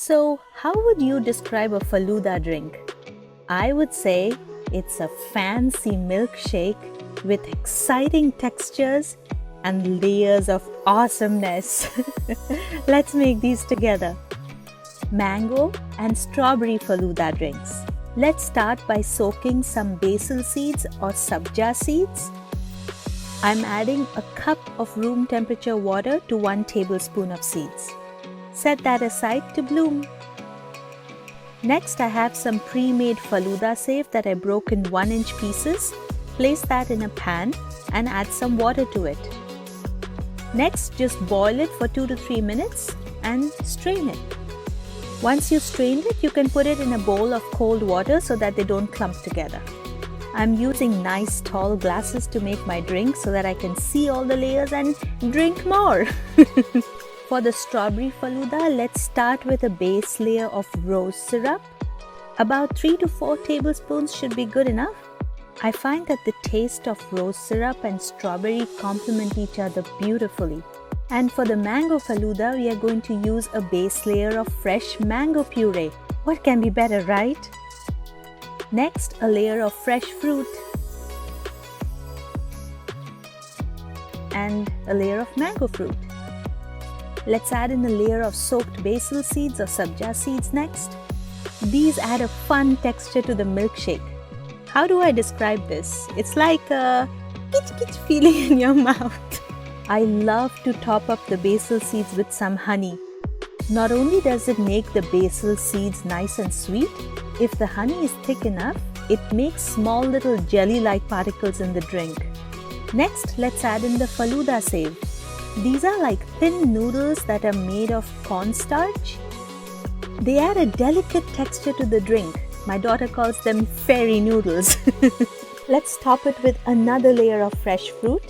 So, how would you describe a Falooda drink? I would say it's a fancy milkshake with exciting textures and layers of awesomeness. Let's make these together. Mango and strawberry Falooda drinks. Let's start by soaking some basil seeds or Sabja seeds. I'm adding a cup of room temperature water to 1 tablespoon of seeds. Set that aside to bloom. Next, I have some pre-made Falooda safe that I broke in 1-inch pieces. Place that in a pan and add some water to it. Next, just boil it for 2 to 3 minutes and strain it. Once you strained it, you can put it in a bowl of cold water so that they don't clump together. I'm using nice tall glasses to make my drink so that I can see all the layers and drink more. For the strawberry Falooda, let's start with a base layer of rose syrup. About 3 to 4 tablespoons should be good enough. I find that the taste of rose syrup and strawberry complement each other beautifully. And for the mango Falooda, we are going to use a base layer of fresh mango puree. What can be better, right? Next, a layer of fresh fruit and a layer of mango fruit. Let's add in a layer of soaked basil seeds or Sabja seeds next. These add a fun texture to the milkshake. How do I describe this? It's like a kitch feeling in your mouth. I love to top up the basil seeds with some honey. Not only does it make the basil seeds nice and sweet, if the honey is thick enough, it makes small little jelly-like particles in the drink. Next, let's add in the Falooda save. These are like thin noodles that are made of cornstarch. They add a delicate texture to the drink. My daughter calls them fairy noodles. Let's top it with another layer of fresh fruit.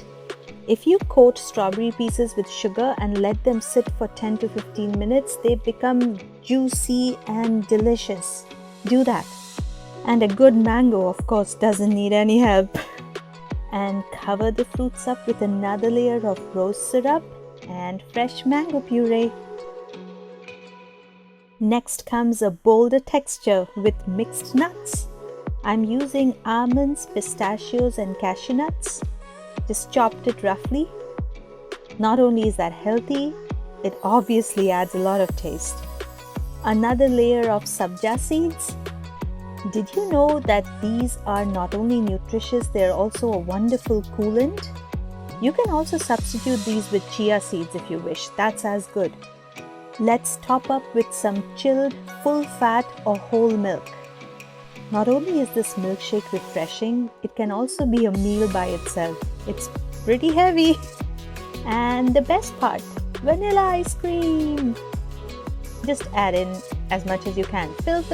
If you coat strawberry pieces with sugar and let them sit for 10 to 15 minutes, they become juicy and delicious. Do that. And a good mango, of course, doesn't need any help. And cover the fruits up with another layer of rose syrup and fresh mango puree. Next comes a bolder texture with mixed nuts. I'm using almonds, pistachios and cashew nuts. Just chopped it roughly. Not only is that healthy, it obviously adds a lot of taste. Another layer of Sabja seeds. Did you know that these are not only nutritious, they're also a wonderful coolant? You can also substitute these with chia seeds if you wish. That's as good. Let's top up with some chilled, full-fat or whole milk. Not only is this milkshake refreshing, it can also be a meal by itself. It's pretty heavy. And the best part, vanilla ice cream. Just add in as much as you can. Fill.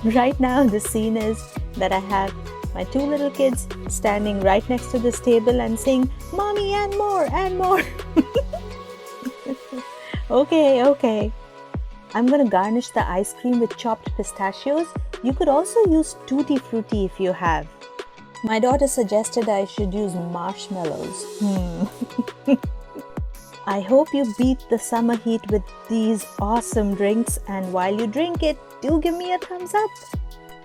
Right now, the scene is that I have my 2 little kids standing right next to this table and saying, "Mommy, and more, and more." Okay. I'm going to garnish the ice cream with chopped pistachios. You could also use tutti frutti if you have. My daughter suggested I should use marshmallows. I hope you beat the summer heat with these awesome drinks, and while you drink it, do give me a thumbs up.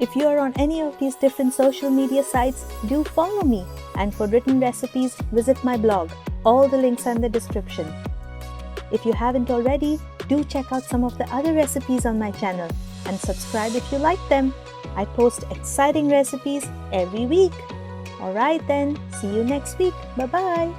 If you are on any of these different social media sites, do follow me. And for written recipes, visit my blog. All the links are in the description. If you haven't already, do check out some of the other recipes on my channel and subscribe if you like them. I post exciting recipes every week. Alright then, see you next week. Bye-bye.